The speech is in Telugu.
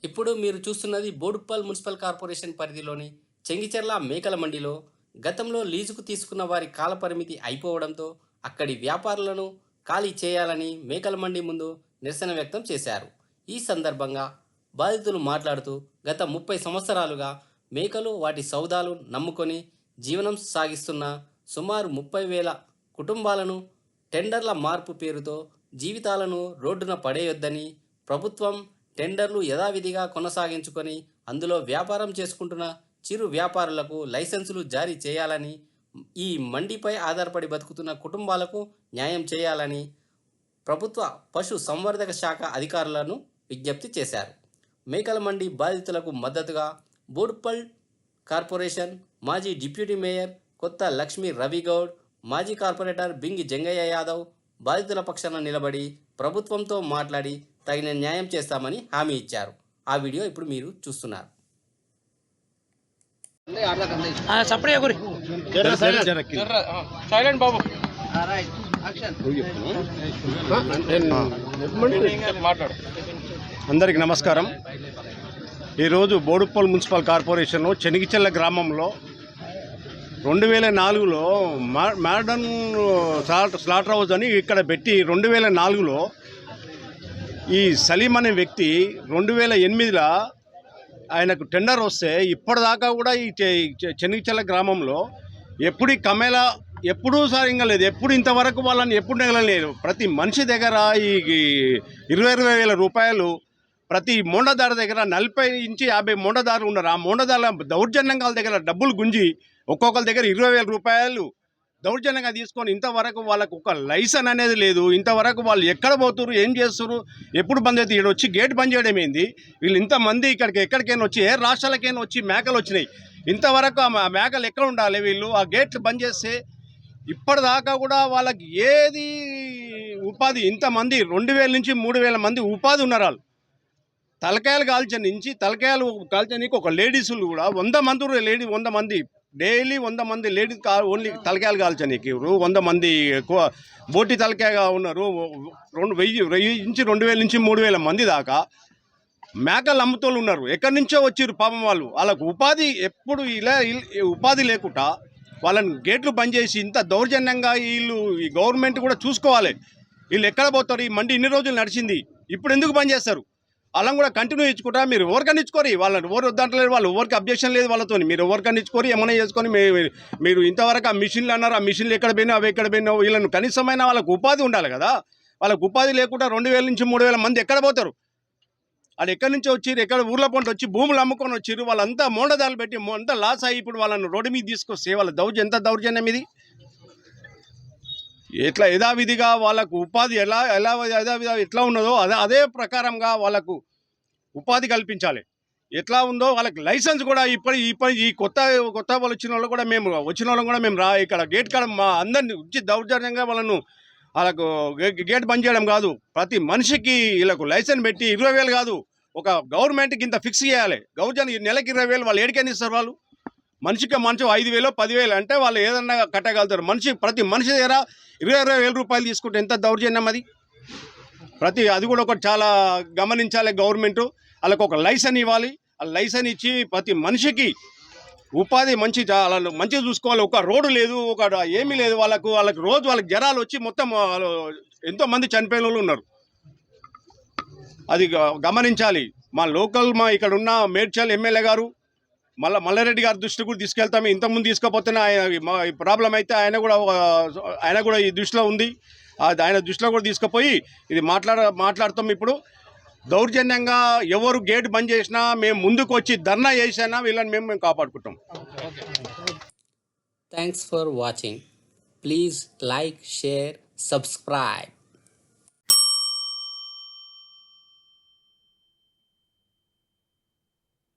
ఇప్పుడు మీరు చూస్తున్నది బోడుప్పల్ మున్సిపల్ కార్పొరేషన్ పరిధిలోని చెంగిచెర్ల మేకల మండిలో గతంలో లీజుకు తీసుకున్న వారి కాలపరిమితి అయిపోవడంతో అక్కడి వ్యాపారులను ఖాళీ చేయాలని మేకల మండి ముందు నిరసన వ్యక్తం చేశారు. ఈ సందర్భంగా బాధితులు మాట్లాడుతూ గత 30 సంవత్సరాలుగా మేకలు వాటి సౌదాలు నమ్ముకొని జీవనం సాగిస్తున్న సుమారు 30,000 కుటుంబాలను టెండర్ల మార్పు పేరుతో జీవితాలను రోడ్డున పడేయొద్దని, ప్రభుత్వం టెండర్లు యథావిధిగా కొనసాగించుకొని అందులో వ్యాపారం చేసుకుంటున్న చిరు వ్యాపారులకు లైసెన్సులు జారీ చేయాలని, ఈ మండిపై ఆధారపడి బతుకుతున్న కుటుంబాలకు న్యాయం చేయాలని ప్రభుత్వ పశు సంవర్ధక శాఖ అధికారులను విజ్ఞప్తి చేశారు. మేకల మండి బాధితులకు మద్దతుగా బోడుప్పల్ కార్పొరేషన్ మాజీ డిప్యూటీ మేయర్ కొత్త లక్ష్మీ రవిగౌడ్, మాజీ కార్పొరేటర్ బింగి జంగయ్య యాదవ్ బాధితుల పక్షాన నిలబడి ప్రభుత్వంతో మాట్లాడి తగిన న్యాయం చేస్తామని హామీ ఇచ్చారు. ఆ వీడియో ఇప్పుడు మీరు చూస్తున్నారు. అందరికి నమస్కారం. ఈరోజు బోడుప్పల్ మున్సిపల్ కార్పొరేషన్ చెనిగిచెల్ల గ్రామంలో 2004లో మోడర్న్ స్లాటర్ హౌస్ అని ఇక్కడ పెట్టి 2004లో ఈ సలీం అనే వ్యక్తి 2008లో ఆయనకు టెండర్ వస్తే ఇప్పటిదాకా కూడా ఈ చెనిగిచెల్ల గ్రామంలో ఎప్పుడు కమేలా ఎప్పుడూ సారింగా లేదు. ఎప్పుడు ఇంతవరకు వాళ్ళని ఎప్పుడు నెగలలేదు. ప్రతి మనిషి దగ్గర ఈ 20,000 రూపాయలు ప్రతి మోండదారు దగ్గర 40 నుంచి 50 మోండదారులు ఉన్నారు. ఆ మోండదారుల దౌర్జన్యంగా వాళ్ళ దగ్గర డబ్బులు గుంజి ఒక్కొక్కరి దగ్గర 20,000 రూపాయలు దౌర్జన్యంగా తీసుకొని ఇంతవరకు వాళ్ళకు ఒక లైసెన్స్ అనేది లేదు. ఇంతవరకు వాళ్ళు ఎక్కడ పోతున్నారు, ఏం చేస్తున్నారు, ఎప్పుడు బంద్ అయితే ఇక్కడ వచ్చి గేట్ బంద్ చేయడం ఏంది? వీళ్ళు ఇంతమంది ఎక్కడికైనా వచ్చి ఏ రాష్ట్రాలకైనా వచ్చి మేకలు వచ్చినాయి. ఇంతవరకు ఆ మేకలు ఎక్కడ ఉండాలి? వీళ్ళు ఆ గేట్లు బంద్ చేస్తే ఇప్పటిదాకా కూడా వాళ్ళకి ఏది ఉపాధి, ఇంతమంది 2,000 నుంచి 3,000 మంది ఉపాధి ఉన్నారు. వాళ్ళు తలకాయలు తలకాయలు కాల్చనీకి ఒక లేడీసులు కూడా 100 మంది 100 మంది డైలీ 100 మంది లేడీస్ ఓన్లీ తలకాయలు కాల్చనీకి 100 మంది ఎక్కువ బోటి తలకాయగా ఉన్నారు. 1000 నుంచి 2,000 నుంచి 3,000 మంది దాకా మేకలు అమ్ముతోళ్ళు ఉన్నారు. ఎక్కడి నుంచో వచ్చిర్రు పాపం. వాళ్ళకు ఉపాధి ఎప్పుడు ఇలా ఉపాధి లేకుండా వాళ్ళని గేట్లు బంద్ చేసి ఇంత దౌర్జన్యంగా వీళ్ళు ఈ గవర్నమెంట్ కూడా చూసుకోవాలి. వీళ్ళు ఎక్కడ పోతారు? ఈ మండి ఇన్ని రోజులు నడిచింది, ఇప్పుడు ఎందుకు బంద్ చేస్తారు? వాళ్ళని కూడా కంటిన్యూ ఇచ్చుకుంటా. మీరు ఎవరికని ఇచ్చుకోరు, వాళ్ళని ఎవరు వద్దంటలేరు, వాళ్ళు ఎవరికి అబ్జెక్షన్ లేదు వాళ్ళతో. మీరు ఎవరికని ఇచ్చుకోరు, ఏమైనా చేసుకొని మీరు ఇంతవరకు ఆ మిషన్లు అన్నారు, ఆ మిషన్లు ఎక్కడ పోయినా అవి ఎక్కడ పోయినా వీళ్ళని కనీసమైన వాళ్ళకు ఉపాధి ఉండాలి కదా. వాళ్ళకు ఉపాధి లేకుండా 2,000 నుంచి 3,000 మంది ఎక్కడ పోతారు? వాళ్ళు ఎక్కడి నుంచి వచ్చిర్రు, ఎక్కడ ఊర్ల పంట వచ్చి భూములు అమ్ముకొని వచ్చిర్రు. వాళ్ళంతా మోండదాలు పెట్టి అంతా లాస్ అయ్యి ఇప్పుడు వాళ్ళని రోడ్డు మీద తీసుకొస్తే వాళ్ళ ఎంత దౌర్జన్యం ఇది! ఎట్లా యథావిధిగా వాళ్ళకు ఉపాధి ఎట్లా ఉన్నదో అదే ప్రకారంగా వాళ్ళకు ఉపాధి కల్పించాలి. ఎట్లా ఉందో వాళ్ళకి లైసెన్స్ కూడా ఈ కొత్త వాళ్ళు వచ్చిన వాళ్ళు కూడా మేము ఇక్కడ గేట్ కాడ మా అందరిని వచ్చి దౌర్జన్యంగా వాళ్ళకు గేట్ బంద్ చేయడం కాదు. ప్రతి మనిషికి వీళ్ళకు లైసెన్స్ పెట్టి 20,000 కాదు, ఒక గవర్నమెంట్కి ఇంత ఫిక్స్ చేయాలి. గవర్నమెంట్ నెలకి 20,000 వాళ్ళు ఏడికైనా ఇస్తారు. వాళ్ళు మనిషికి 5,000 10,000 అంటే వాళ్ళు ఏదన్నా కట్టగలుగుతారు. ప్రతి మనిషి దగ్గర 20,000 రూపాయలు తీసుకుంటే ఎంత దౌర్జన్యం అది! అది కూడా ఒకటి చాలా గమనించాలి గవర్నమెంట్. వాళ్ళకు ఒక లైసెన్స్ ఇవ్వాలి. ఆ లైసెన్స్ ఇచ్చి ప్రతి మనిషికి ఉపాధి మంచిగా చూసుకోవాలి. ఒక రోడ్డు లేదు, ఒక ఏమీ లేదు. వాళ్ళకు రోజు జ్వరాలు వచ్చి మొత్తం ఎంతోమంది చనిపోయిన వాళ్ళు ఉన్నారు. అది గమనించాలి. మా ఇక్కడ ఉన్న మేడ్చల్ ఎమ్మెల్యే గారు మల్లారెడ్డి గారి దృష్టి కూడా తీసుకెళ్తాము. ఇంతకుముందు తీసుకపోతేనే ప్రాబ్లం అయితే ఆయన కూడా ఈ దృష్టిలో ఉంది. ఆయన దృష్టిలో కూడా తీసుకుపోయి ఇది మాట్లాడతాం. ఇప్పుడు దౌర్జన్యంగా ఎవరు గేట్ బంద్ చేసినా మేము ముందుకు వచ్చి ధర్నా చేసినా వీళ్ళని మేము కాపాడుకుంటాం. Thanks for watching. Please like, share, subscribe.